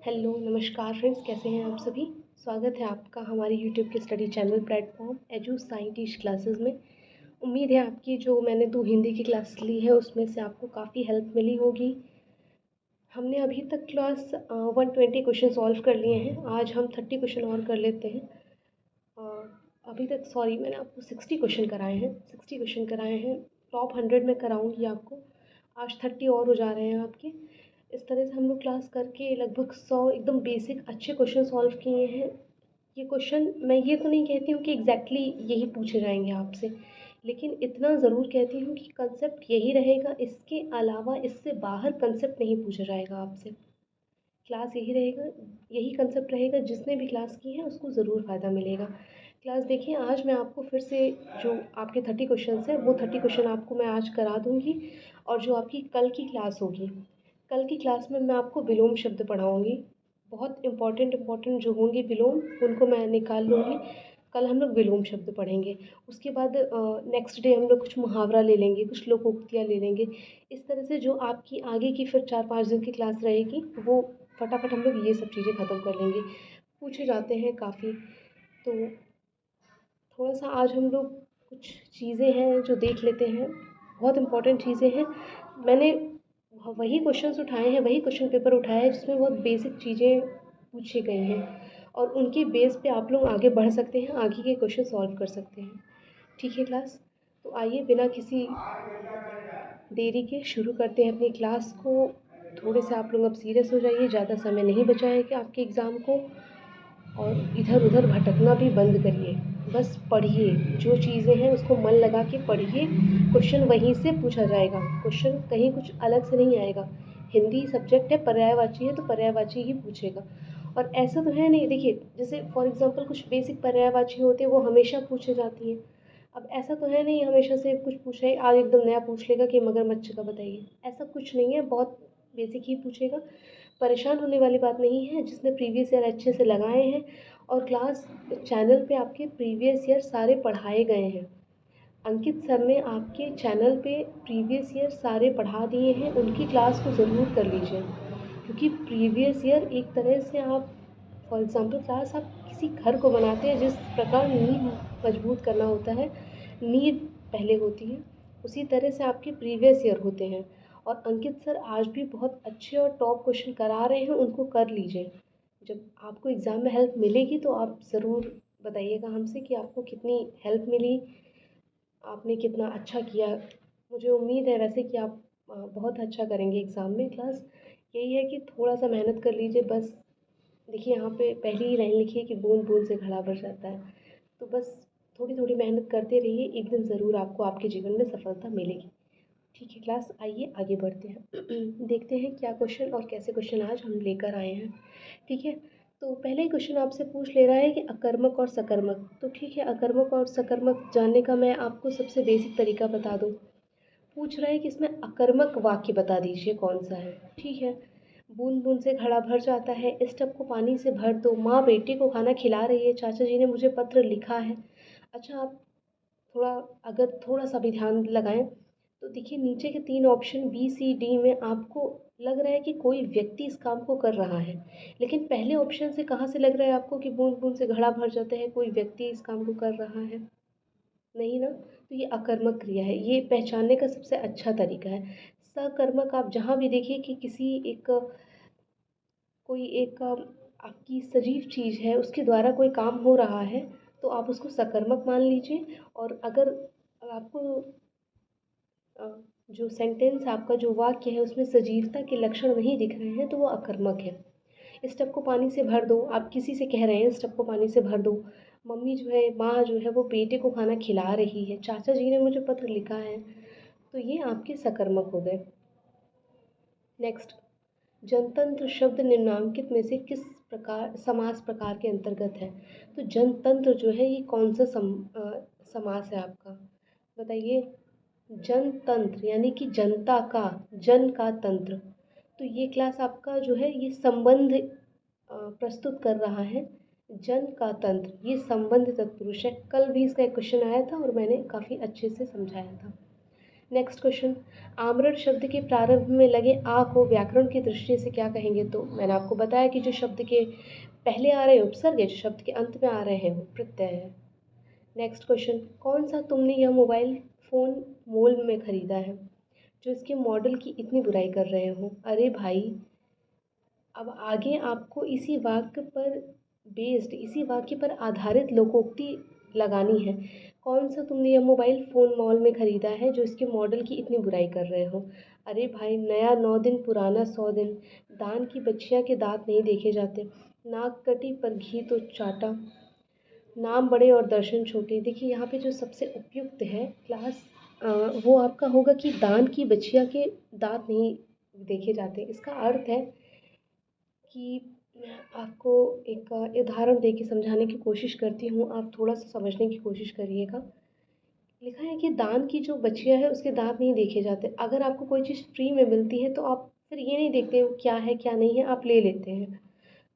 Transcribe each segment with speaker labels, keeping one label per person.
Speaker 1: Hello नमस्कार friends, कैसे हैं आप सभी। स्वागत है आपका हमारे यूट्यूब के study channel platform edu scientist classes में। उम्मीद है आपकी जो मैंने 2 हिंदी की क्लास ली है उसमें से आपको काफ़ी हेल्प मिली होगी। हमने अभी तक क्लास 120 क्वेश्चन सॉल्व कर लिए हैं। आज हम 30 क्वेश्चन और कर लेते हैं। अभी तक मैंने आपको 60 क्वेश्चन कराए हैं। 60 क्वेश्चन कराए हैं, टॉप 100 में कराऊंगी आपको। आज 30 और हो जा रहे हैं आपके। इस तरह से हम लोग क्लास करके लगभग 100 एकदम बेसिक अच्छे क्वेश्चन सॉल्व किए हैं। ये क्वेश्चन मैं ये तो नहीं कहती हूँ कि एग्जैक्टली यही पूछे जाएंगे आपसे, लेकिन इतना ज़रूर कहती हूँ कि कंसेप्ट यही रहेगा। इसके अलावा इससे बाहर कंसेप्ट नहीं पूछा जाएगा आपसे। क्लास यही रहेगा, यही कंसेप्ट रहेगा। जिसने भी क्लास की है उसको ज़रूर फ़ायदा मिलेगा। क्लास देखिए, आज मैं आपको फिर से जो आपके 30 क्वेश्चन हैं वो 30 क्वेश्चन आपको मैं आज करा दूँगी। और जो आपकी कल की क्लास होगी, कल की क्लास में मैं आपको विलोम शब्द पढ़ाऊँगी। बहुत इम्पॉर्टेंट जो होंगे विलोम, उनको मैं निकाल लूँगी। कल हम लोग विलोम शब्द पढ़ेंगे। उसके बाद नेक्स्ट डे हम लोग कुछ मुहावरा ले लेंगे, कुछ लोकोक्तियाँ ले लेंगे। इस तरह से जो आपकी आगे की फिर 4-5 दिन की क्लास रहेगी वो फटाफट हम लोग ये सब चीज़ें ख़त्म कर लेंगे। पूछे जाते हैं काफ़ी, तो थोड़ा सा आज हम लोग कुछ चीज़ें हैं जो देख लेते हैं। बहुत इम्पोर्टेंट चीज़ें हैं। मैंने वही क्वेश्चंस उठाए हैं, वही क्वेश्चन पेपर उठाया है जिसमें बहुत बेसिक चीज़ें पूछी गई हैं, और उनके बेस पे आप लोग आगे बढ़ सकते हैं, आगे के क्वेश्चन सॉल्व कर सकते हैं। ठीक है क्लास, तो आइए बिना किसी देरी के शुरू करते हैं अपनी क्लास को। थोड़े से आप लोग अब सीरियस हो जाइए, ज़्यादा समय नहीं बचा है कि आपके एग्ज़ाम को, और इधर उधर भटकना भी बंद करिए। बस पढ़िए, जो चीज़ें हैं उसको मन लगा के पढ़िए। क्वेश्चन वहीं से पूछा जाएगा, क्वेश्चन कहीं कुछ अलग से नहीं आएगा। हिंदी सब्जेक्ट है, पर्यायवाची है, तो पर्यायवाची ही पूछेगा। और ऐसा तो है नहीं, देखिए जैसे फॉर एग्ज़ाम्पल कुछ बेसिक पर्यायवाची होते हैं वो हमेशा पूछे जाती हैं। अब ऐसा तो है नहीं हमेशा से कुछ पूछे, आज एकदम नया पूछ लेगा कि मगरमच्छ का बताइए, ऐसा कुछ नहीं है। बहुत बेसिक ही पूछेगा। परेशान होने वाली बात नहीं है। जिसने प्रीवियस ईयर अच्छे से लगाए हैं, और क्लास चैनल पे आपके प्रीवियस ईयर सारे पढ़ाए गए हैं। अंकित सर ने आपके चैनल पे प्रीवियस ईयर सारे पढ़ा दिए हैं, उनकी क्लास को ज़रूर कर लीजिए। क्योंकि प्रीवियस ईयर एक तरह से आप फॉर एग्ज़ाम्पल क्लास आप किसी घर को बनाते हैं, जिस प्रकार नींव मजबूत करना होता है, नींव पहले होती है, उसी तरह से आपके प्रीवियस ईयर होते हैं। और अंकित सर आज भी बहुत अच्छे और टॉप क्वेश्चन करा रहे हैं, उनको कर लीजिए। जब आपको एग्ज़ाम में हेल्प मिलेगी तो आप ज़रूर बताइएगा हमसे कि आपको कितनी हेल्प मिली, आपने कितना अच्छा किया। मुझे उम्मीद है वैसे कि आप बहुत अच्छा करेंगे एग्ज़ाम में। क्लास यही है कि थोड़ा सा मेहनत कर लीजिए बस। देखिए यहाँ पे पहली ही लाइन लिखी है कि बूंद बूंद से घड़ा भर जाता है। तो बस थोड़ी थोड़ी मेहनत करते रहिए, एक दिन ज़रूर आपको आपके जीवन में सफलता मिलेगी। ठीक है क्लास, आइए आगे बढ़ते हैं। देखते हैं क्या क्वेश्चन और कैसे क्वेश्चन आज हम लेकर आए हैं। ठीक है, तो पहले ही क्वेश्चन आपसे पूछ ले रहा है कि अकर्मक और सकर्मक। तो ठीक है, अकर्मक और सकर्मक जानने का मैं आपको सबसे बेसिक तरीका बता दूँ। पूछ रहा है कि इसमें अकर्मक वाक्य बता दीजिए कौन सा है। ठीक है, बूंद बूंद से घड़ा भर जाता है, इस टब को पानी से भर दो, माँ बेटे को खाना खिला रही है, चाचा जी ने मुझे पत्र लिखा है। अच्छा, आप थोड़ा अगर थोड़ा सा भी ध्यान लगाएं तो देखिए नीचे के 3 ऑप्शन बी सी डी में आपको लग रहा है कि कोई व्यक्ति इस काम को कर रहा है, लेकिन पहले ऑप्शन से कहाँ से लग रहा है आपको कि बूंद बूंद से घड़ा भर जाता है, कोई व्यक्ति इस काम को कर रहा है? नहीं ना, तो ये अकर्मक क्रिया है। ये पहचानने का सबसे अच्छा तरीका है। सकर्मक आप जहाँ भी देखिए कि किसी एक कोई एक आपकी सजीव चीज़ है उसके द्वारा कोई काम हो रहा है, तो आप उसको सकर्मक मान लीजिए। और अगर आपको जो सेंटेंस आपका जो वाक्य है उसमें सजीवता के लक्षण नहीं दिख रहे हैं तो वो अकर्मक है। इस टब को पानी से भर दो, आप किसी से कह रहे हैं इस टब को पानी से भर दो। मम्मी जो है, माँ जो है वो बेटे को खाना खिला रही है, चाचा जी ने मुझे पत्र लिखा है, तो ये आपके सकर्मक हो गए। नेक्स्ट, जनतंत्र शब्द निम्नांकित में से किस प्रकार समास प्रकार के अंतर्गत है? तो जनतंत्र जो है ये कौन सा समास है आपका, बताइए। जनतंत्र यानी कि जनता का, जन का तंत्र, तो ये क्लास आपका जो है ये संबंध प्रस्तुत कर रहा है। जन का तंत्र ये संबंध तत्पुरुष है। कल भी इसका एक क्वेश्चन आया था और मैंने काफ़ी अच्छे से समझाया था। नेक्स्ट क्वेश्चन, आमरण शब्द के प्रारंभ में लगे आ को व्याकरण की दृष्टि से क्या कहेंगे? तो मैंने आपको बताया कि जो शब्द के पहले आ रहे उपसर्ग है, जो शब्द के अंत में आ रहे हैं, वो प्रत्यय है। नेक्स्ट क्वेश्चन, कौन सा तुमने यह मोबाइल फ़ोन मोल में ख़रीदा है जो इसके मॉडल की इतनी बुराई कर रहे हो? अरे भाई, अब आगे आपको इसी वाक्य पर बेस्ड, इसी वाक्य पर आधारित लोकोक्ति लगानी है। कौन सा तुमने यह मोबाइल फ़ोन मॉल में ख़रीदा है जो इसके मॉडल की इतनी बुराई कर रहे हो? अरे भाई, नया 9 दिन पुराना 100 दिन, दान की बच्चियाँ के दाँत नहीं देखे जाते, नाक कटी पर घी तो चाटा, नाम बड़े और दर्शन छोटे। देखिए यहाँ पे जो सबसे उपयुक्त है क्लास वो आपका होगा कि दान की बच्चिया के दांत नहीं देखे जाते। इसका अर्थ है कि मैं आपको एक उदाहरण दे के समझाने की कोशिश करती हूँ, आप थोड़ा सा समझने की कोशिश करिएगा। लिखा है कि दान की जो बच्चिया है उसके दांत नहीं देखे जाते। अगर आपको कोई चीज़ फ्री में मिलती है तो आप फिर ये नहीं देखते हो क्या है क्या नहीं है, आप ले लेते हैं।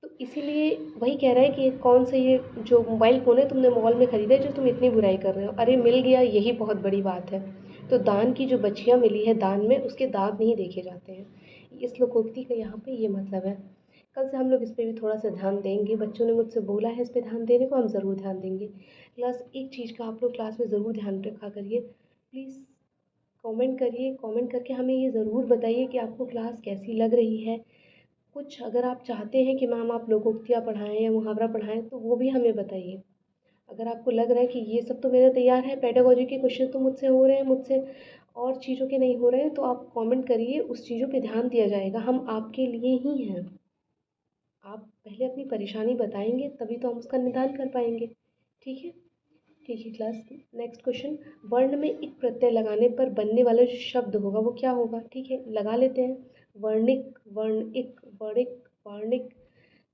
Speaker 1: तो इसीलिए वही कह रहा है कि कौन सा ये जो मोबाइल फ़ोन है तुमने मॉल में ख़रीदा है जो तुम इतनी बुराई कर रहे हो? अरे मिल गया, यही बहुत बड़ी बात है। तो दान की जो बच्चियाँ मिली है दान में, उसके दाँत नहीं देखे जाते हैं। इस लोकोक्ति का यहाँ पे ये मतलब है। कल से हम लोग इस पे भी थोड़ा सा ध्यान देंगे। बच्चों ने मुझसे बोला है इस पे ध्यान देने को, हम ज़रूर ध्यान देंगे। क्लास एक चीज़ का आप लोग क्लास में ज़रूर ध्यान रखा करिए। प्लीज़ कमेंट करिए, कमेंट करके हमें ये ज़रूर बताइए कि आपको क्लास कैसी लग रही है। कुछ अगर आप चाहते हैं कि मैम आप लोकोक्तियाँ पढ़ाएँ या मुहावरा पढ़ाएँ तो वो भी हमें बताइए। अगर आपको लग रहा है कि ये सब तो मेरा तैयार है, पेडागॉजी के क्वेश्चन तो मुझसे हो रहे हैं, मुझसे और चीज़ों के नहीं हो रहे हैं, तो आप कमेंट करिए, उस चीज़ों पे ध्यान दिया जाएगा। हम आपके लिए ही हैं। आप पहले अपनी परेशानी बताएंगे तभी तो हम उसका निदान कर पाएंगे। ठीक है? ठीक है क्लास। नेक्स्ट क्वेश्चन, वर्ण में इक प्रत्यय लगाने पर बनने वाला जो शब्द होगा वो क्या होगा? ठीक है, लगा लेते हैं। वर्णिक, वर्णिक, वर्णिक, वर्णिक।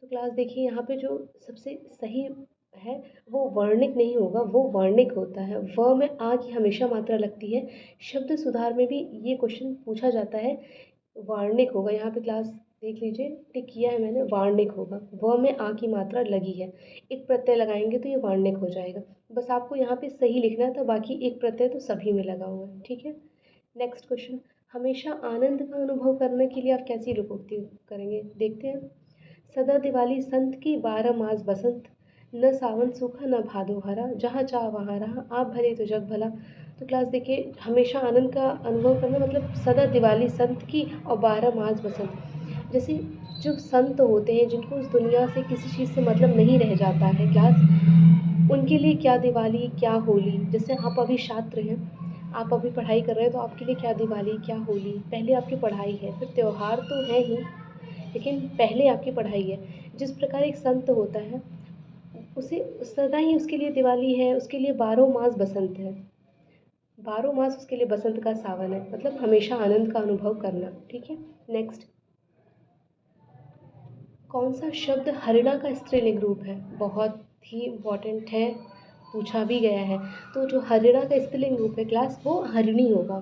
Speaker 1: तो क्लास देखिए यहाँ पे जो सबसे सही है वो वर्णिक नहीं होगा, वो वर्णिक होता है। व में आ की हमेशा मात्रा लगती है। शब्द सुधार में भी ये क्वेश्चन पूछा जाता है, वार्णिक होगा। यहाँ पे क्लास देख लीजिए, टिक किया है मैंने, वार्णिक होगा। व में आ की मात्रा लगी है, एक प्रत्यय लगाएंगे तो ये वार्णिक हो जाएगा। बस आपको यहाँ पे सही लिखना था, बाकी एक प्रत्यय तो सभी में लगा हुआ है। ठीक है? नेक्स्ट क्वेश्चन, हमेशा आनंद का अनुभव करने के लिए आप कैसी लोकोक्ति करेंगे? देखते हैं। सदा दिवाली संत की 12 मास बसंत, न सावन सूखा न भादो हरा, जहाँ चाह वहाँ रहा, आप भले तो जग भला। तो क्लास देखिए, हमेशा आनंद का अनुभव करना मतलब सदा दिवाली संत की और 12 मास बसंत। जैसे जो संत होते हैं जिनको इस दुनिया से किसी चीज़ से मतलब नहीं रह जाता है क्लास, उनके लिए क्या दिवाली क्या होली। जैसे आप अभी छात्र हैं, आप अभी पढ़ाई कर रहे हैं, तो आपके लिए क्या दिवाली क्या होली। पहले आपकी पढ़ाई है, फिर त्यौहार तो है ही, लेकिन पहले आपकी पढ़ाई है। जिस प्रकार एक संत होता है, उसे सदा ही उसके लिए दिवाली है, उसके लिए 12 मास बसंत है, 12 मास उसके लिए बसंत का सावन है, मतलब हमेशा आनंद का अनुभव करना। ठीक है? नेक्स्ट, कौन सा शब्द हरिणा का स्त्रीलिंग रूप है? बहुत ही इम्पोर्टेंट है, पूछा भी गया है। तो जो हरिणा का स्त्रीलिंग रूप है क्लास, वो हरिणी होगा।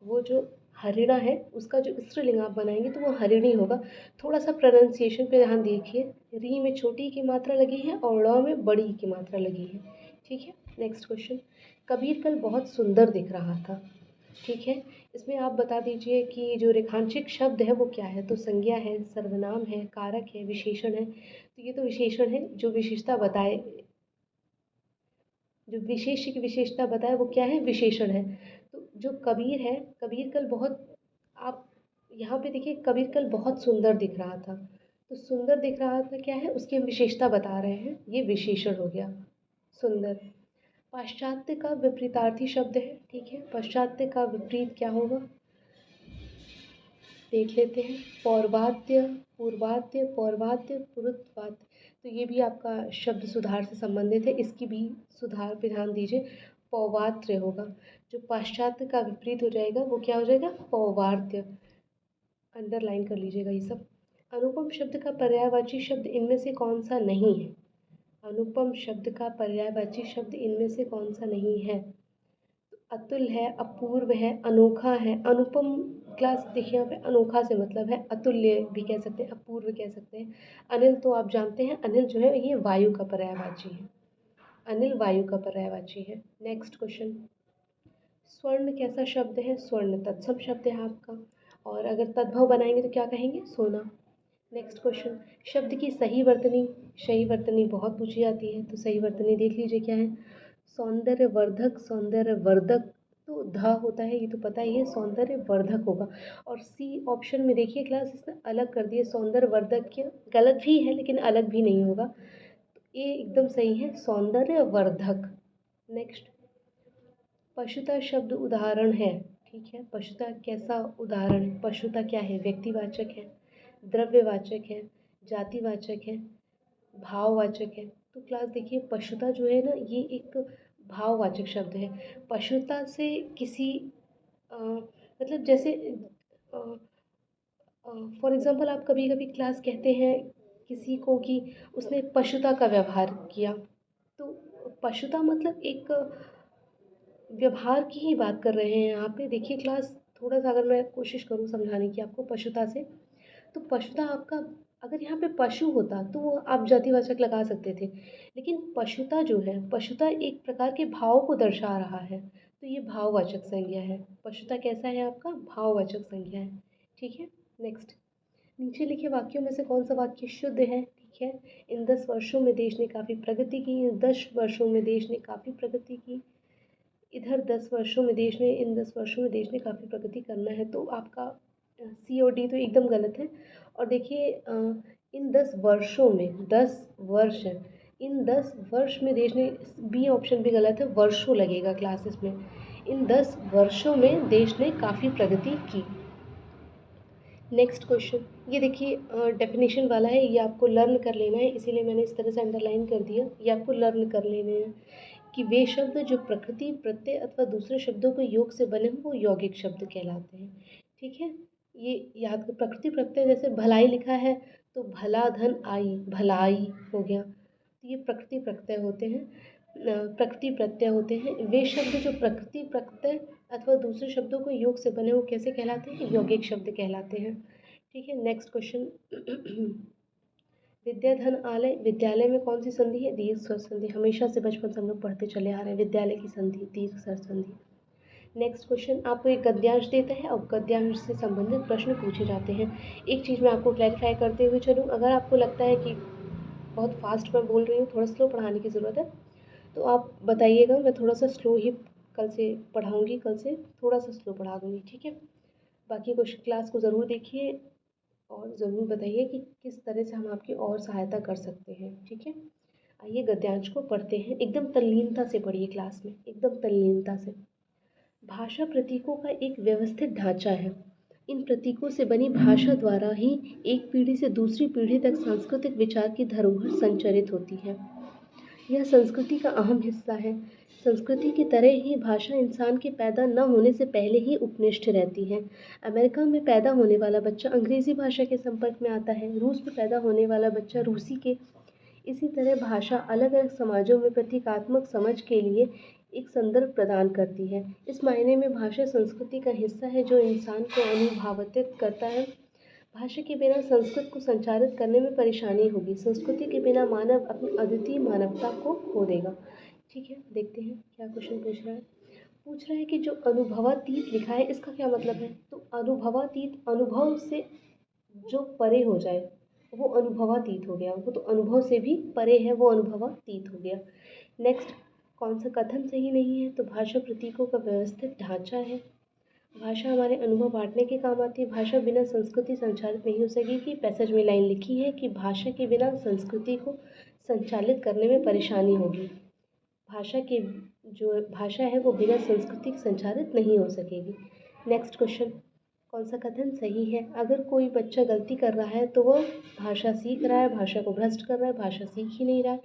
Speaker 1: वो जो हरिणा है उसका जो स्त्रीलिंग आप बनाएंगे तो वो हरिणी होगा। थोड़ा सा प्रोनाउंसिएशन पे ध्यान देखिए, री में छोटी की मात्रा लगी है और ड़ में बड़ी की मात्रा लगी है। ठीक है? नेक्स्ट क्वेश्चन, कबीर कल बहुत सुंदर दिख रहा था। ठीक है, इसमें आप बता दीजिए कि जो रेखांशित शब्द है वो क्या है? तो संज्ञा है, सर्वनाम है, कारक है, विशेषण है। तो ये तो विशेषण है, जो विशेषता बताए, जो विशेष की विशेषता बताए वो क्या है? विशेषण है। तो जो कबीर है, कबीर कल बहुत, आप यहाँ पे देखिए कबीर कल बहुत सुंदर दिख रहा था। तो सुंदर दिख रहा था क्या है? उसकी हम विशेषता बता रहे हैं, ये विशेषण हो गया सुंदर। पाश्चात्य का विपरीतार्थी शब्द है। ठीक है, पाश्चात्य का विपरीत क्या होगा देख लेते हैं। पौर्वात्य, पूर्वात्य, पौर्वात्य, पुरुत्वात्य। तो ये भी आपका शब्द सुधार से संबंधित है, इसकी भी सुधार पे ध्यान दीजिए। पौवात्य होगा, जो पाश्चात्य का विपरीत हो जाएगा वो क्या हो जाएगा? पौवार्त्य। अंडरलाइन कर लीजिएगा ये सब। अनुपम शब्द का पर्यायवाची शब्द इनमें से कौन सा नहीं है? अनुपम शब्द का पर्यायवाची शब्द इनमें से कौन सा नहीं है? अतुल है, अपूर्व है, अनोखा है। अनुपम क्लास देखिए यहाँ पे अनोखा से मतलब है, अतुल्य भी कह सकते हैं, अपूर्व कह सकते हैं। अनिल तो आप जानते हैं, अनिल जो है ये वायु का पर्यायवाची है। अनिल वायु का पर्यायवाची है। नेक्स्ट क्वेश्चन, स्वर्ण कैसा शब्द है? स्वर्ण तत्सम शब्द है आपका। और अगर तद्भव बनाएंगे तो क्या कहेंगे? सोना। नेक्स्ट क्वेश्चन, शब्द की सही वर्तनी। सही वर्तनी बहुत पूछी जाती है, तो सही वर्तनी देख लीजिए क्या है। सौंदर्यवर्धक, सौंदर्यवर्धक तो ध होता है, ये तो पता ही है, सौंदर्यवर्धक होगा। और सी ऑप्शन में देखिए क्लास, इसने अलग कर दिया, सौंदर्यवर्धक क्या गलत भी है लेकिन अलग भी नहीं होगा, तो ये एकदम सही है, सौंदर्यवर्धक। नेक्स्ट, पशुता शब्द उदाहरण है। ठीक है, पशुता कैसा उदाहरण है? पशुता क्या है? व्यक्तिवाचक है, द्रव्यवाचक है, जातिवाचक है, भाववाचक है। तो क्लास देखिए, पशुता जो है ना, ये एक भाववाचक शब्द है। पशुता से किसी मतलब जैसे फॉर एग्जांपल आप कभी कभी क्लास कहते हैं किसी को कि उसने पशुता का व्यवहार किया, तो पशुता मतलब एक व्यवहार की ही बात कर रहे हैं यहाँ पे। देखिए क्लास, थोड़ा सा अगर मैं कोशिश करूँ समझाने की आपको पशुता से, तो पशुता आपका, अगर यहाँ पे पशु होता तो वो आप जातिवाचक लगा सकते थे, लेकिन पशुता जो है, पशुता एक प्रकार के भाव को दर्शा रहा है, तो ये भाववाचक संज्ञा है। पशुता कैसा है आपका? भाववाचक संज्ञा है। ठीक है। नेक्स्ट, नीचे लिखे वाक्यों में से कौन सा वाक्य शुद्ध है? ठीक है, इन 10 वर्षों में देश ने काफ़ी प्रगति की, इन 10 वर्षों में देश ने काफ़ी प्रगति की। इधर 10 वर्षों में देश ने, इन 10 वर्षों में देश ने काफ़ी प्रगति करना है, तो आपका सी और डी तो एकदम गलत है। और देखिए इन 10 वर्षों में, 10 वर्ष है, इन 10 वर्ष में देश ने, बी ऑप्शन भी गलत है, वर्षों लगेगा क्लासेस में। इन 10 वर्षों में देश ने काफ़ी प्रगति की। नेक्स्ट क्वेश्चन, ये देखिए डेफिनेशन वाला है, ये आपको लर्न कर लेना है, इसीलिए मैंने इस तरह से अंडरलाइन कर दिया, ये आपको लर्न कर लेने हैं कि वे शब्द जो प्रकृति, प्रत्यय अथवा दूसरे शब्दों के योग से बने हों वो यौगिक शब्द कहलाते हैं। ठीक है, ये याद कर, प्रकृति प्रत्यय जैसे भलाई लिखा है तो भला धन आई, भलाई हो गया, तो ये प्रकृति प्रत्यय होते हैं, प्रकृति प्रत्यय होते हैं। वे शब्द जो प्रकृति प्रत्यय अथवा दूसरे शब्दों को योग से बने वो कैसे कहलाते हैं? यौगिक शब्द कहलाते हैं। ठीक है। नेक्स्ट क्वेश्चन, विद्याधन आलय, विद्यालय में कौन सी संधि है? दीर्घ स्वर संधि, हमेशा से बचपन से हम लोग पढ़ते चले आ रहे हैं, विद्यालय की संधि दीर्घ स्वर संधि। नेक्स्ट क्वेश्चन, आपको एक गद्यांश देता है और गद्यांश से संबंधित प्रश्न पूछे जाते हैं। एक चीज़ मैं आपको क्लैरिफाई करते हुए चलूँ, अगर आपको लगता है कि बहुत फास्ट मैं बोल रही हूँ, थोड़ा स्लो पढ़ाने की ज़रूरत है, तो आप बताइएगा, मैं थोड़ा सा स्लो ही कल से पढ़ाऊँगी, कल से थोड़ा सा स्लो पढ़ा दूँगी। ठीक है, बाकी क्वेश्चन क्लास को ज़रूर देखिए और ज़रूर बताइए कि किस तरह से हम आपकी और सहायता कर सकते हैं। ठीक है, आइए गद्यांश को पढ़ते हैं, एकदम तल्लीनता से पढ़िए क्लास में, एकदम तल्लीनता से। भाषा प्रतीकों का एक व्यवस्थित ढांचा है। इन प्रतीकों से बनी भाषा द्वारा ही एक पीढ़ी से दूसरी पीढ़ी तक सांस्कृतिक विचार की धरोहर संचरित होती है। यह संस्कृति का अहम हिस्सा है। संस्कृति की तरह ही भाषा इंसान के पैदा न होने से पहले ही उपनिष्ठ रहती है। अमेरिका में पैदा होने वाला बच्चा अंग्रेज़ी भाषा के संपर्क में आता है, रूस में पैदा होने वाला बच्चा रूसी के। इसी तरह भाषा अलग अलग समाजों में प्रतीकात्मक समझ के लिए एक संदर्भ प्रदान करती है। इस मायने में भाषा संस्कृति का हिस्सा है जो इंसान को अनुभावित करता है। भाषा के बिना संस्कृत को संचारित करने में परेशानी होगी। संस्कृति के बिना मानव अपनी अद्वितीय मानवता को खो देगा। ठीक है, देखते हैं क्या क्वेश्चन पूछ रहा है। पूछ रहा है कि जो अनुभवातीत लिखा है इसका क्या मतलब है? तो अनुभवातीत, अनुभव से जो परे हो जाए वो अनुभवातीत हो गया, वो तो अनुभव से भी परे है, वो अनुभवातीत हो गया। नेक्स्ट, कौन सा कथन सही नहीं है? तो भाषा प्रतीकों का व्यवस्थित ढांचा है। भाषा हमारे अनुभव बांटने के काम आती है। भाषा बिना संस्कृति संचालित नहीं हो सकेगी। पैसेज में लाइन लिखी है कि भाषा के बिना संस्कृति को संचालित करने में परेशानी होगी। भाषा की जो भाषा है वो बिना संस्कृति के संचालित नहीं हो सकेगी। नेक्स्ट क्वेश्चन, कौन सा कथन सही है? अगर कोई बच्चा गलती कर रहा है तो वो भाषा सीख रहा है, भाषा को भ्रष्ट कर रहा है, भाषा सीख ही नहीं रहा है,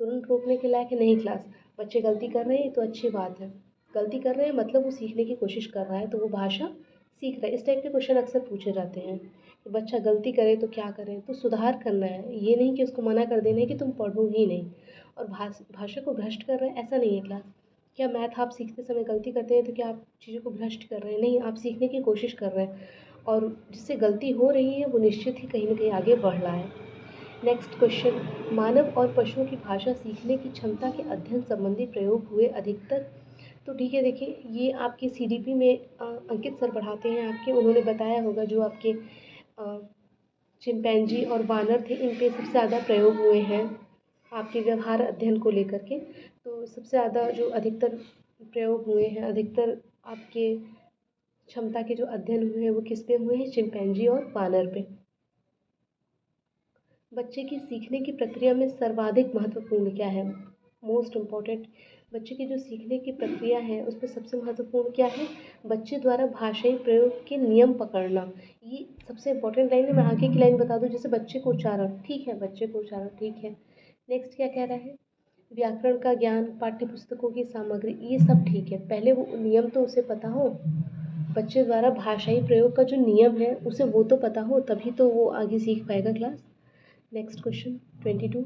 Speaker 1: तुरंत रोकने के लायक है। नहीं क्लास, बच्चे गलती कर रहे हैं तो अच्छी बात है, गलती कर रहे हैं मतलब वो सीखने की कोशिश कर रहा है, तो वो भाषा सीख रहा है। इस टाइप के क्वेश्चन अक्सर पूछे जाते हैं कि बच्चा गलती करे तो क्या करें, तो सुधार करना है, ये नहीं कि उसको मना कर देना है कि तुम पढ़ो ही नहीं। और भाषा को भ्रष्ट कर रहे हैं ऐसा नहीं है क्लास। क्या मैथ आप सीखते समय गलती करते हैं तो क्या आप चीज़ों को भ्रष्ट कर रहे हैं? नहीं, आप सीखने की कोशिश कर रहे हैं और जिससे गलती हो रही है वो निश्चित ही कहीं ना कहीं आगे बढ़ रहा है। नेक्स्ट क्वेश्चन, मानव और पशुओं की भाषा सीखने की क्षमता के अध्ययन संबंधी प्रयोग हुए अधिकतर तो ठीक है, देखिए ये आपके सीडीपी में अंकित सर पढ़ाते हैं आपके, उन्होंने बताया होगा जो आपके चिंपैंजी और वानर थे इन पे सबसे ज़्यादा प्रयोग हुए हैं आपके व्यवहार अध्ययन को लेकर के। तो सबसे ज़्यादा जो अधिकतर प्रयोग हुए हैं, अधिकतर आपके क्षमता के जो अध्ययन हुए हैं वो किस पे हुए हैं, चिंपैंजी और वानर पे। बच्चे की सीखने की प्रक्रिया में सर्वाधिक महत्वपूर्ण क्या है? मोस्ट इम्पॉर्टेंट, बच्चे की जो सीखने की प्रक्रिया है उसमें सबसे महत्वपूर्ण क्या है? बच्चे द्वारा भाषाई प्रयोग के नियम पकड़ना। ये सबसे इम्पोर्टेंट लाइन है। मैं आगे की लाइन बता दूँ, जैसे बच्चे को उच्चारण, ठीक है, बच्चे को उच्चारण, ठीक है। नेक्स्ट क्या कह रहा है? व्याकरण का ज्ञान, पाठ्य पुस्तकों की सामग्री, ये सब ठीक है। पहले वो नियम तो उसे पता हो, बच्चे द्वारा भाषाई प्रयोग का जो नियम है उसे वो तो पता हो, तभी तो वो आगे सीख पाएगा क्लास। नेक्स्ट क्वेश्चन 22,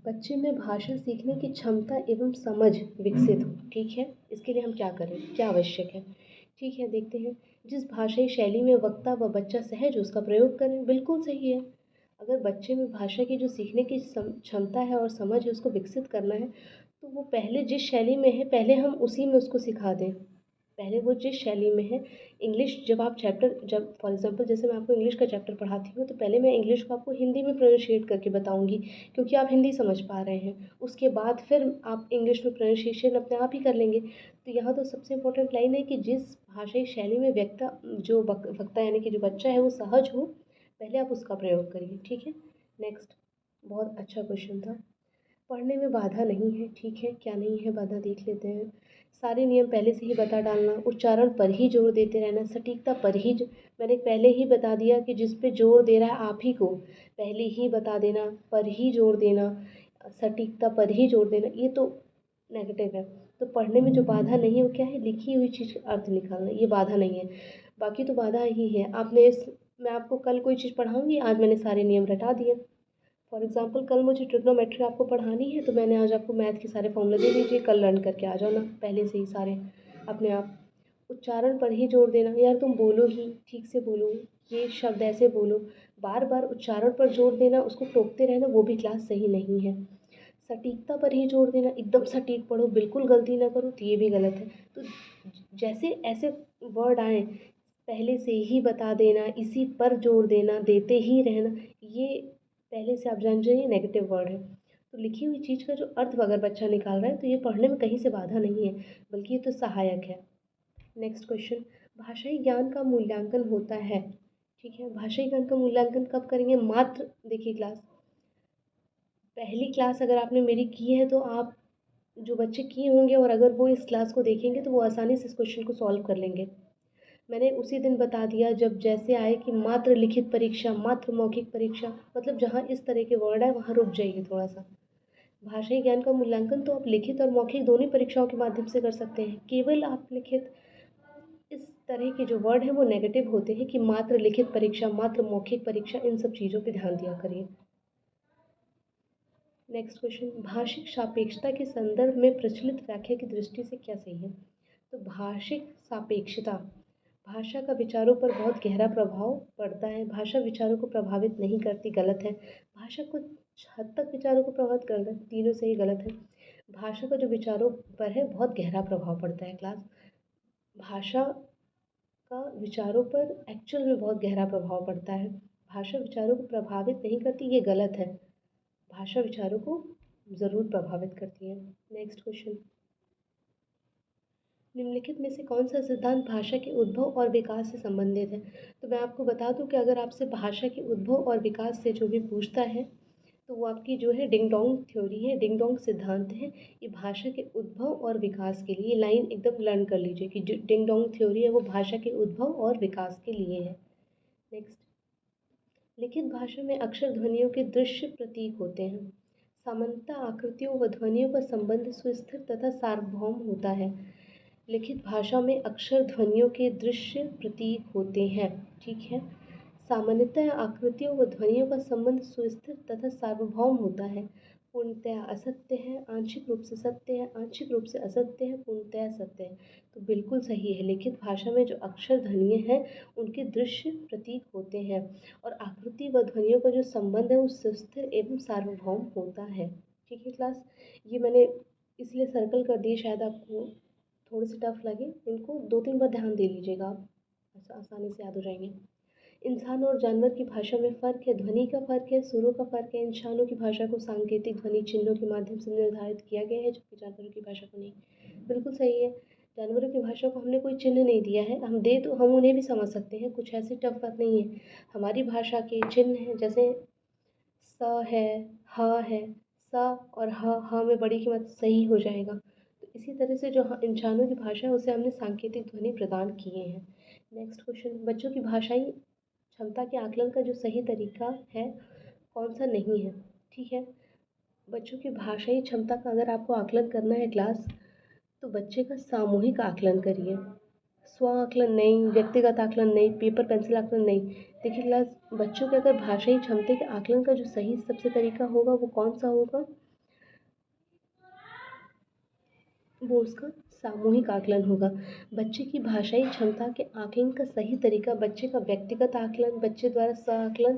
Speaker 1: बच्चे में भाषा सीखने की क्षमता एवं समझ विकसित हो, ठीक है, इसके लिए हम क्या करें, क्या आवश्यक है? ठीक है, देखते हैं। जिस भाषाई शैली में वक्ता व बच्चा सहज हो उसका प्रयोग करें, बिल्कुल सही है। अगर बच्चे में भाषा की जो सीखने की क्षमता है और समझ है उसको विकसित करना है, तो वो पहले जिस शैली में है पहले हम उसी में उसको सिखा दें। पहले वो जिस शैली में है, इंग्लिश जब आप चैप्टर, जब फॉर एग्जांपल जैसे मैं आपको इंग्लिश का चैप्टर पढ़ाती हूँ तो पहले मैं इंग्लिश को आपको हिंदी में प्रोनाउंशिएट करके बताऊँगी, क्योंकि आप हिंदी समझ पा रहे हैं। उसके बाद फिर आप इंग्लिश में प्रोनाउंसिएशन अपने आप ही कर लेंगे। तो यहाँ तो सबसे इम्पोर्टेंट लाइन है कि जिस भाषाई शैली में वक्ता यानी कि जो बच्चा है वो सहज हो, पहले आप उसका प्रयोग करिए, ठीक है। नेक्स्ट, बहुत अच्छा क्वेश्चन था। पढ़ने में बाधा नहीं है, ठीक है, क्या नहीं है बाधा देख लेते हैं। सारे नियम पहले से ही बता डालना, उच्चारण पर ही जोर देते रहना, सटीकता पर ही मैंने पहले ही बता दिया कि जिस पे जोर दे रहा है आप ही को पहले ही बता देना, पर ही जोर देना, सटीकता पर ही जोर देना, ये तो नेगेटिव है। तो पढ़ने में जो बाधा नहीं है वो क्या है, लिखी हुई चीज़ का अर्थ निकालना, ये बाधा नहीं है। बाकी तो बाधा ही है। मैं आपको कल कोई चीज़ पढ़ाऊँगी, आज मैंने सारे नियम रटा दिए। फॉर एग्जांपल कल मुझे ट्रिग्नोमेट्री आपको पढ़ानी है तो मैंने आज आपको मैथ के सारे फॉर्मूले दे दीजिए, कल लर्न करके आ जाओ ना पहले से ही सारे अपने आप। उच्चारण पर ही जोर देना, यार तुम बोलो ही, ठीक से बोलो, ये शब्द ऐसे बोलो। बार बार उच्चारण पर जोर देना, उसको टोकते रहना, वो भी क्लास सही नहीं है। सटीकता पर ही जोर देना, एकदम सटीक पढ़ो, बिल्कुल गलती ना करो, तो ये भी गलत है। तो जैसे ऐसे वर्ड आए पहले से ही बता देना, इसी पर जोर देना, देते ही रहना, ये पहले से आप जान जाइए नेगेटिव वर्ड है। तो लिखी हुई चीज़ का जो अर्थ अगर बच्चा निकाल रहा है तो ये पढ़ने में कहीं से बाधा नहीं है, बल्कि ये तो सहायक है। नेक्स्ट क्वेश्चन, भाषाई ज्ञान का मूल्यांकन होता है, ठीक है। भाषाई ज्ञान का मूल्यांकन कब करेंगे? मात्र देखिए क्लास, पहली क्लास अगर आपने मेरी की है तो आप जो बच्चे किए होंगे और अगर वो इस क्लास को देखेंगे तो वो आसानी से इस क्वेश्चन को सॉल्व कर लेंगे। मैंने उसी दिन बता दिया जब जैसे आए कि मात्र लिखित परीक्षा, मात्र मौखिक परीक्षा, मतलब जहाँ इस तरह के वर्ड है वहाँ रुक जाइए थोड़ा सा। भाषाई ज्ञान का मूल्यांकन तो आप लिखित और मौखिक दोनों परीक्षाओं के माध्यम से कर सकते हैं। केवल आप लिखित, इस तरह के जो वर्ड हैं वो नेगेटिव होते हैं कि मात्र लिखित परीक्षा, मात्र मौखिक परीक्षा, इन सब चीज़ों पे ध्यान दिया करिए। नेक्स्ट क्वेश्चन, भाषिक सापेक्षता के संदर्भ में प्रचलित व्याख्या की दृष्टि से क्या सही है? तो भाषिक सापेक्षता, भाषा का विचारों पर बहुत गहरा प्रभाव पड़ता है, भाषा विचारों को प्रभावित नहीं करती, गलत है। भाषा कुछ हद तक विचारों को प्रभावित करता है, तीनों से ही गलत है। भाषा का जो विचारों पर है बहुत गहरा प्रभाव पड़ता है क्लास, भाषा का विचारों पर एक्चुअल में बहुत गहरा प्रभाव पड़ता है। भाषा विचारों को प्रभावित नहीं करती, ये गलत है। भाषा विचारों को ज़रूर प्रभावित करती है। नेक्स्ट क्वेश्चन, निम्नलिखित में से कौन सा सिद्धांत भाषा के उद्भव और विकास से संबंधित है? तो मैं आपको बता दूं कि अगर आपसे भाषा के उद्भव और विकास से जो भी पूछता है तो वो आपकी जो है डिंग डोंग थ्योरी है, डिंग डोंग सिद्धांत है। ये भाषा के उद्भव और विकास के लिए, लाइन एकदम लर्न कर लीजिए कि जो डिंग डोंग थ्योरी है वो भाषा के उद्भव और विकास के लिए है। नेक्स्ट, लिखित भाषा में अक्षर ध्वनियों के दृश्य प्रतीक होते हैं। सामान्यतः आकृतियों व ध्वनियों का संबंध सुस्थिर तथा सार्वभौम होता है। लिखित भाषा में अक्षर ध्वनियों के दृश्य प्रतीक होते हैं, ठीक है। सामान्यतः आकृतियों व ध्वनियों का संबंध सुस्थिर तथा सार्वभौम होता है। पूर्णतः असत्य है, आंशिक रूप से सत्य है, आंशिक रूप से असत्य है, पूर्णतः सत्य है। तो बिल्कुल सही है, लिखित भाषा में जो अक्षर ध्वनियाँ हैं उनके दृश्य प्रतीक होते हैं और आकृति व ध्वनियों का जो संबंध है वो सुस्थिर एवं सार्वभौम होता है, ठीक है क्लास। ये मैंने इसलिए सर्कल कर दिए, शायद आपको थोड़े से टफ लगे। इनको 2-3 बार ध्यान दे लीजिएगा आप, आसानी से याद हो जाएंगे। इंसान और जानवर की भाषा में फ़र्क है, ध्वनि का फ़र्क है, सुरों का फ़र्क है। इंसानों की भाषा को सांकेतिक ध्वनि चिन्हों के माध्यम से निर्धारित किया गया है, जबकि जानवरों की भाषा को नहीं। बिल्कुल सही है। जानवरों की भाषा को हमने कोई चिन्ह नहीं दिया है, हम दे तो हम उन्हें भी समझ सकते हैं, कुछ ऐसी टफ बात नहीं है। हमारी भाषा के चिन्ह हैं, जैसे स है, ह है, स और ह में बड़ी की मत सही हो जाएगा। तो इसी तरह से जो इंसानों की भाषा है उसे हमने सांकेतिक ध्वनि प्रदान किए हैं। नेक्स्ट क्वेश्चन, बच्चों की भाषाई क्षमता के आकलन का जो सही तरीका है कौन सा नहीं है। ठीक है, बच्चों की भाषाई क्षमता का अगर आपको आकलन करना है क्लास, तो बच्चे का सामूहिक आकलन करिए। स्व आकलन नहीं, व्यक्तिगत आकलन नहीं, पेपर पेंसिल आकलन नहीं। देखिए क्लास, बच्चों के अगर भाषाई क्षमता के आकलन का जो सही सबसे तरीका होगा वो कौन सा होगा, वो उसका सामूहिक आकलन होगा। बच्चे की भाषाई क्षमता के आकलन का सही तरीका बच्चे का व्यक्तिगत आकलन, बच्चे द्वारा स्व आकलन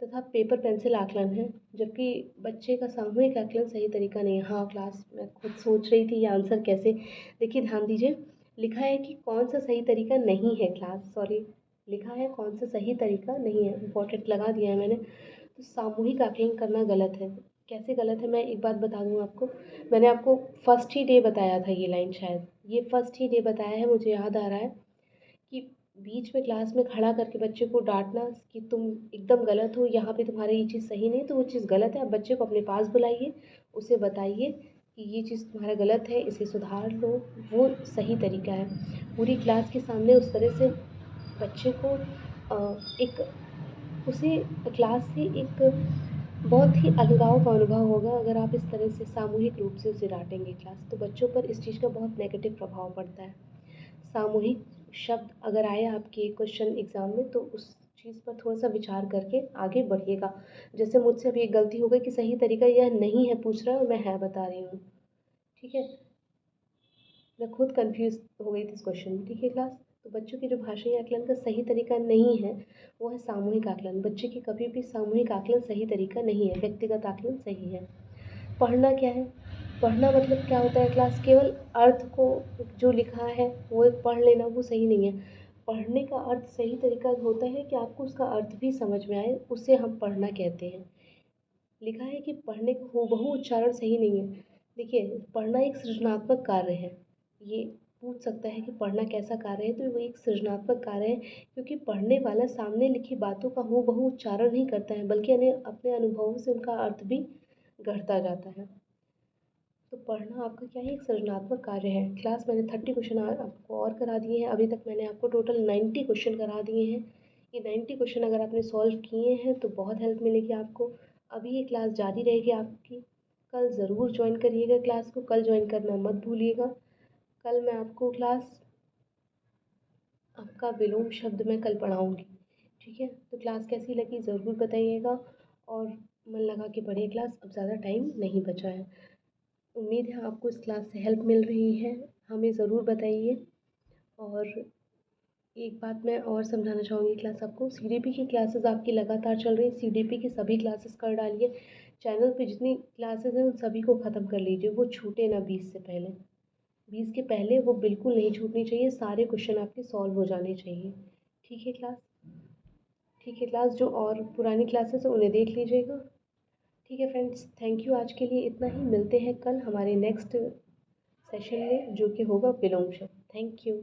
Speaker 1: तथा पेपर पेंसिल आकलन है, जबकि बच्चे का सामूहिक आकलन सही तरीका नहीं है। हाँ क्लास, मैं खुद सोच रही थी ये आंसर कैसे, देखिए ध्यान दीजिए, लिखा है कि कौन सा सही तरीका नहीं है क्लास, सॉरी, लिखा है कौन सा सही तरीका नहीं है, इम्पोर्टेंट लगा दिया है मैंने। तो सामूहिक आकलन करना गलत है। कैसे गलत है, मैं एक बात बता दूँ आपको। मैंने आपको फर्स्ट ही डे बताया था ये लाइन, शायद ये फर्स्ट ही डे बताया है, मुझे याद आ रहा है कि बीच में क्लास में खड़ा करके बच्चे को डाँटना कि तुम एकदम गलत हो, यहाँ पे तुम्हारी ये चीज़ सही नहीं, तो वो चीज़ गलत है। आप बच्चे को अपने पास बुलाइए, उसे बताइए कि ये चीज़ तुम्हारा गलत है, इसे सुधार लो, वो सही तरीका है। पूरी क्लास के सामने उस तरह से बच्चे को एक उसे क्लास से एक बहुत ही अलगाव का अनुभव होगा अगर आप इस तरह से सामूहिक रूप से उसे डाँटेंगे क्लास, तो बच्चों पर इस चीज़ का बहुत नेगेटिव प्रभाव पड़ता है। सामूहिक शब्द अगर आए आपके क्वेश्चन एग्ज़ाम में, तो उस चीज़ पर थोड़ा-सा विचार करके आगे बढ़िएगा। जैसे मुझसे अभी एक गलती हो गई कि सही तरीका यह नहीं है पूछ रहा है और मैं है बता रही हूँ। ठीक है? मैं खुद कन्फ्यूज़ हो गई थी इस क्वेश्चन में। ठीक है क्लास? तो बच्चों की जो भाषाई आकलन का सही तरीका नहीं है, वो है सामूहिक आकलन। बच्चे की कभी भी सामूहिक आकलन सही तरीका नहीं है, व्यक्तिगत आकलन सही है। पढ़ना क्या है? पढ़ना मतलब क्या होता है क्लास, केवल अर्थ को जो लिखा है वो एक पढ़ लेना, वो सही नहीं है। पढ़ने का अर्थ सही तरीका होता है कि आपको उसका अर्थ भी समझ में आए, उसे हम पढ़ना कहते हैं। लिखा है कि पढ़ने का हूबहू उच्चारण सही नहीं है। देखिए, पढ़ना एक सृजनात्मक कार्य है। ये पूछ सकता है कि पढ़ना कैसा कार्य है, तो वो एक सृजनात्मक कार्य है, क्योंकि पढ़ने वाला सामने लिखी बातों का हूबहू उच्चारण नहीं करता है, बल्कि अपने अनुभवों से उनका अर्थ भी गढ़ता जाता है। तो पढ़ना आपका क्या है, एक सृजनात्मक कार्य है। क्लास मैंने 30 क्वेश्चन आपको और करा दिए हैं, अभी तक मैंने आपको टोटल 90 क्वेश्चन करा दिए हैं। ये 90 क्वेश्चन अगर आपने सॉल्व किए हैं तो बहुत हेल्प मिलेगी आपको। अभी ये क्लास जारी रहेगी आपकी, कल ज़रूर ज्वाइन करिएगा क्लास को, कल ज्वाइन करना मत भूलिएगा। कल मैं आपको क्लास, आपका विलोम शब्द मैं कल पढ़ाऊँगी। ठीक है? तो क्लास कैसी लगी ज़रूर बताइएगा, और मन लगा के पढ़िए क्लास, अब ज़्यादा टाइम नहीं बचा है। उम्मीद है आपको इस क्लास से हेल्प मिल रही है, हमें ज़रूर बताइए। और एक बात मैं और समझाना चाहूँगी क्लास आपको, सीडीपी की क्लासेस आपकी लगातार चल रही हैं, सीडीपी की सभी क्लासेस कर डालिए। चैनल पे जितनी क्लासेस हैं उन सभी को ख़त्म कर लीजिए, वो छूटे ना 20 से पहले। 20 के पहले वो बिल्कुल नहीं छूटनी चाहिए, सारे क्वेश्चन आपके सॉल्व हो जाने चाहिए। ठीक है क्लास? ठीक है क्लास, जो और पुरानी क्लासेस हैं उन्हें देख लीजिएगा। ठीक है फ्रेंड्स, थैंक यू, आज के लिए इतना ही। मिलते हैं कल हमारे नेक्स्ट सेशन में, जो कि होगा विलोम शब्द। Thank you.